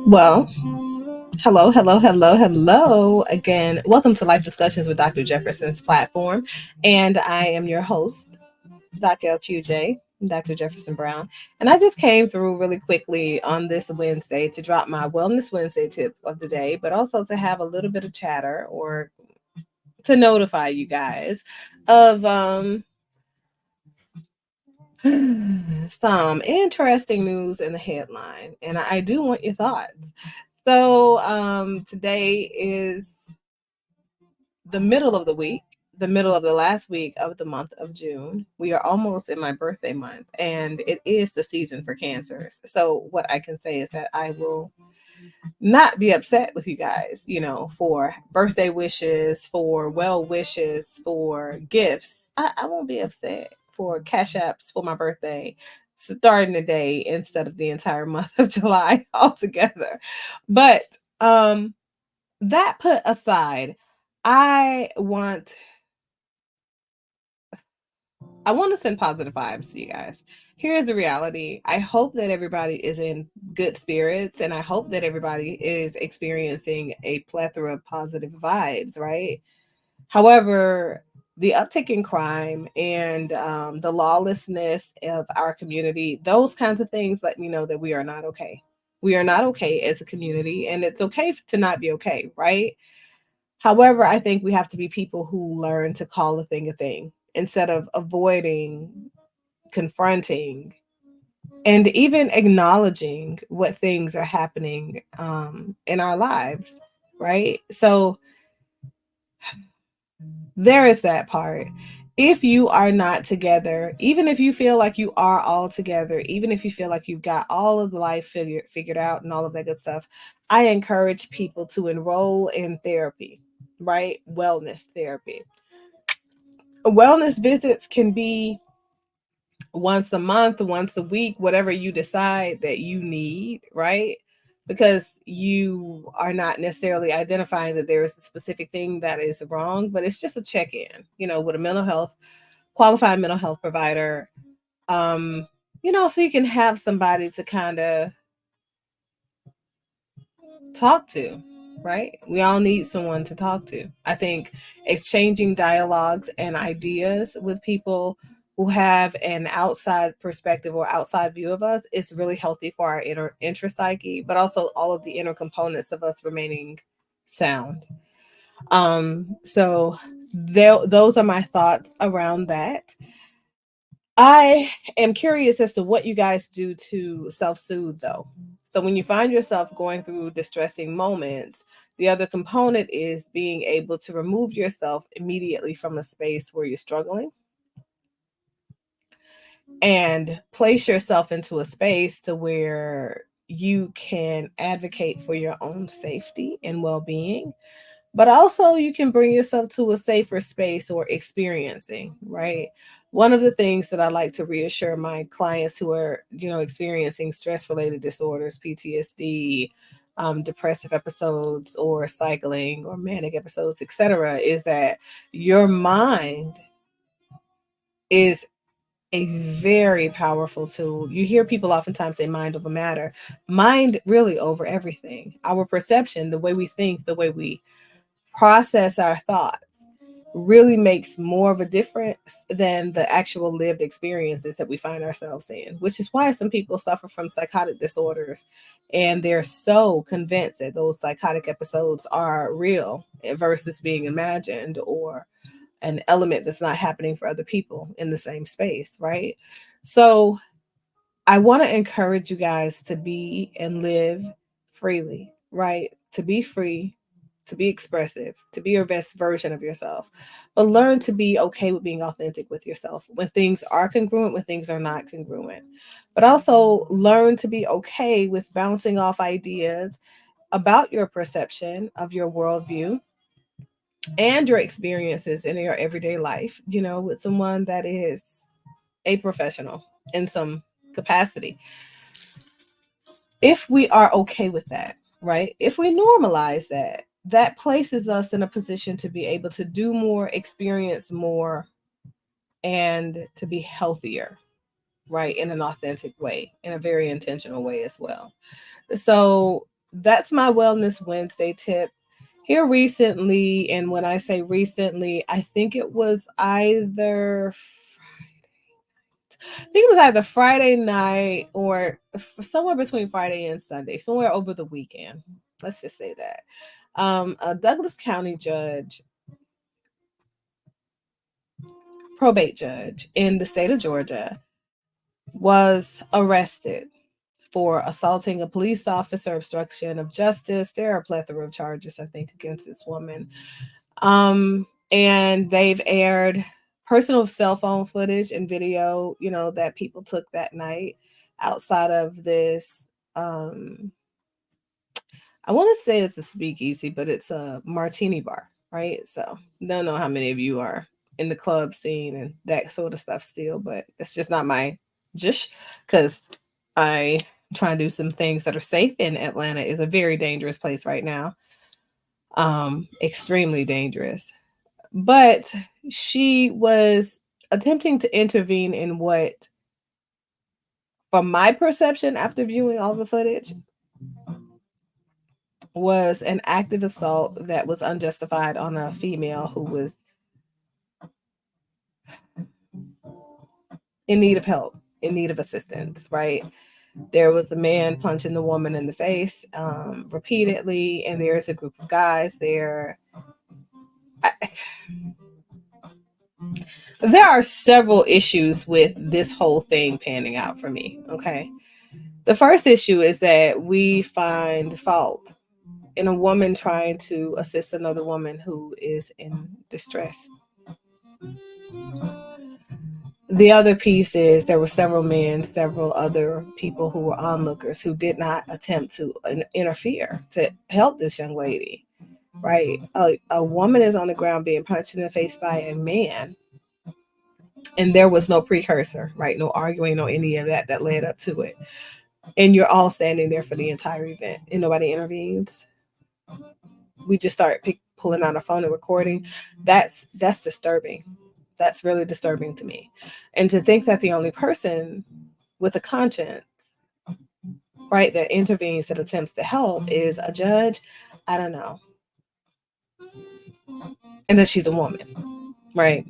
Well, hello again. Welcome to Life Discussions with Dr. Jefferson's platform. And I am your host, Dr. LQJ, Dr. Jefferson Brown. And I just came through really quickly on this Wednesday to drop my Wellness Wednesday tip of the day, but also to have a little bit of chatter or to notify you guys of some interesting news in the headline. And I do want your thoughts. So today is the middle of the week, the middle of the last week of the month of June. We are almost in my birthday month, and it is the season for cancers. So, what I can say is that I will not be upset with you guys, for birthday wishes, for well wishes, for gifts. I won't be upset for cash apps for my birthday, starting the day instead of the entire month of July altogether. But that put aside, I want I want to send positive vibes to you guys. Here's the reality. I hope that everybody is in good spirits, and I hope that everybody is experiencing a plethora of positive vibes, right? However, the uptick in crime and the lawlessness of our community, those kinds of things let me know that we are not okay. We are not okay as a community, and it's okay to not be okay, right? However, I think we have to be people who learn to call a thing instead of avoiding, confronting, and even acknowledging what things are happening in our lives, right? So there is that part. If you are not together, even if you feel like you are all together, even if you feel like you've got all of the life figured out and all of that good stuff, I encourage people to enroll in therapy, right? Wellness therapy. Wellness visits can be once a month, once a week, whatever you decide that you need, right? Because you are not necessarily identifying that there is a specific thing that is wrong, but it's just a check in, with a qualified mental health provider. Um, so you can have somebody to kind of talk to, right? We all need someone to talk to. I think exchanging dialogues and ideas with people who have an outside perspective or outside view of us is really healthy for our inner psyche, but also all of the inner components of us remaining sound. So those are my thoughts around that. I am curious as to what you guys do to self soothe, though. So, when you find yourself going through distressing moments, the other component is being able to remove yourself immediately from a space where you're struggling and place yourself into a space to where you can advocate for your own safety and well being, but also you can bring yourself to a safer space or experiencing, right? One of the things that I like to reassure my clients who are, experiencing stress related disorders, PTSD, depressive episodes or cycling or manic episodes, etc., is that your mind is a very powerful tool. You hear people oftentimes say mind over matter, mind really over everything. Our perception, the way we think, the way we process our thoughts really makes more of a difference than the actual lived experiences that we find ourselves in, which is why some people suffer from psychotic disorders and they're so convinced that those psychotic episodes are real versus being imagined or an element that's not happening for other people in the same space, right? So I want to encourage you guys to be and live freely, right? To be free, to be expressive, to be your best version of yourself. But learn to be okay with being authentic with yourself when things are congruent, when things are not congruent. But also learn to be okay with bouncing off ideas about your perception of your worldview and your experiences in your everyday life, with someone that is a professional in some capacity. If we are okay with that, right? If we normalize that, that places us in a position to be able to do more, experience more, and to be healthier, right? In an authentic way, in a very intentional way as well. So that's my Wellness Wednesday tip. Here recently, and when I say recently, I think it was either Friday night or somewhere between Friday and Sunday, somewhere over the weekend. Let's just say that. A Douglas County judge, probate judge in the state of Georgia, was arrested for assaulting a police officer, obstruction of justice. There are a plethora of charges, I think, against this woman. And they've aired personal cell phone footage and video, that people took that night outside of this. I want to say it's a speakeasy, but it's a martini bar, right? So don't know how many of you are in the club scene and that sort of stuff still, but it's just not my just because I try to do some things that are safe in Atlanta. Is a very dangerous place right now. Extremely dangerous. But she was attempting to intervene in what, from my perception after viewing all the footage, was an active assault that was unjustified on a female who was in need of help, in need of assistance, right? There was a man punching the woman in the face repeatedly, and there's a group of guys there. There are several issues with this whole thing panning out for me, okay? The first issue is that we find fault in a woman trying to assist another woman who is in distress. The other piece is there were several other people who were onlookers who did not attempt to interfere to help this young lady, right? A woman is on the ground being punched in the face by a man, and there was no precursor, right? No arguing, no any of that led up to it. And you're all standing there for the entire event and nobody intervenes. We just start pulling out a phone and recording. That's disturbing. That's really disturbing to me. And to think that the only person with a conscience, right, that intervenes, that attempts to help is a judge, I don't know. And that she's a woman, right?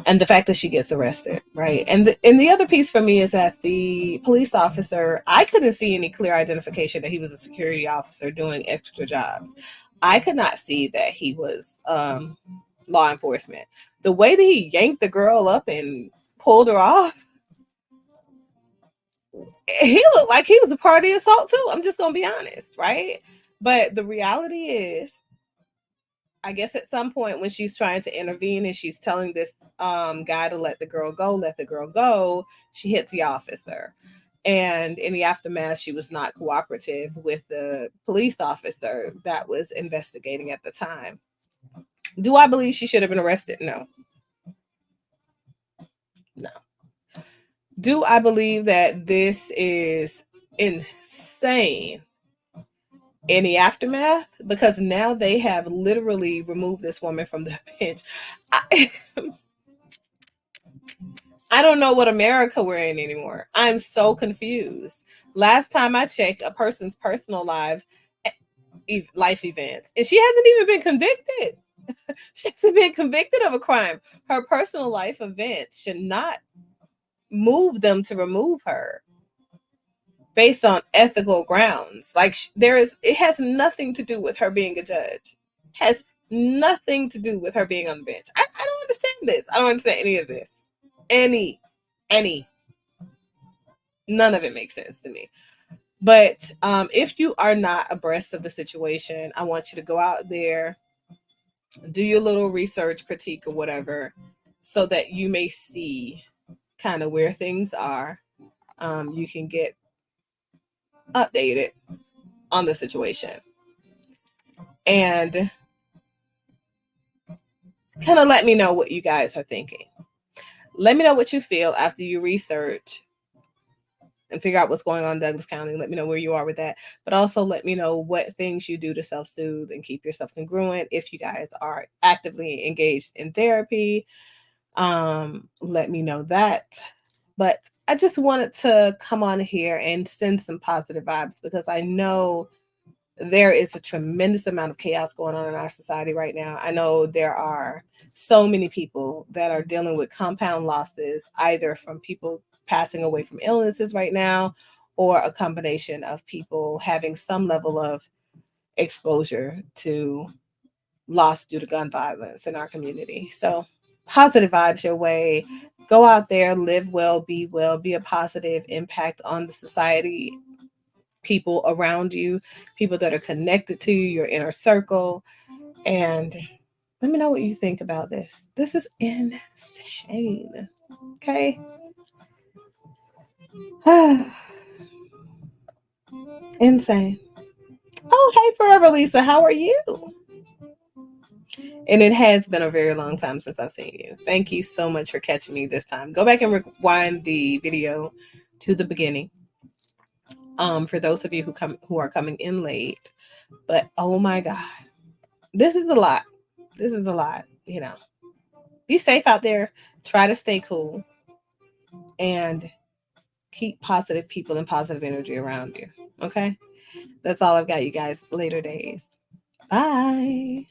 And the fact that she gets arrested, right? And the other piece for me is that the police officer, I couldn't see any clear identification that he was a security officer doing extra jobs. I could not see that he was law enforcement. The way that he yanked the girl up and pulled her off, he looked like he was a part of the assault too. I'm just gonna be honest, right? But the reality is, I guess at some point when she's trying to intervene and she's telling this guy to let the girl go, she hits the officer. And in the aftermath, she was not cooperative with the police officer that was investigating at the time. Do I believe she should have been arrested? No. No. Do I believe that this is insane in the aftermath? Because now they have literally removed this woman from the bench. I don't know what America we're in anymore. I'm so confused. Last time I checked, a person's personal life events, and she hasn't even been convicted. She hasn't been convicted of a crime. Her personal life events should not move them to remove her based on ethical grounds. Like it has nothing to do with her being a judge. Has nothing to do with her being on the bench. I don't understand this. I don't understand any of this. Any. None of it makes sense to me. But if you are not abreast of the situation, I want you to go out there, do your little research, critique, or whatever, so that you may see kind of where things are. You can get updated on the situation and kind of let me know what you guys are thinking. Let me know what you feel after you research and figure out what's going on in Douglas County. Let me know where you are with that. But also let me know what things you do to self-soothe and keep yourself congruent if you guys are actively engaged in therapy. Let me know that. But I just wanted to come on here and send some positive vibes because I know there is a tremendous amount of chaos going on in our society right now. I know there are so many people that are dealing with compound losses, either from people passing away from illnesses right now, or a combination of people having some level of exposure to loss due to gun violence in our community. So, positive vibes your way. Go out there, live well, be a positive impact on the society, people around you, people that are connected to you, your inner circle. And let me know what you think about this. This is insane. Okay. Insane. Oh, hey, Forever Lisa, how are you? And it has been a very long time since I've seen you. Thank you so much for catching me this time. Go back and rewind the video to the beginning. For those of you who are coming in late. But oh my God, this is a lot. This is a lot. You know, be safe out there. Try to stay cool and keep positive people and positive energy around you. Okay, that's all I've got, you guys. Later days. Bye.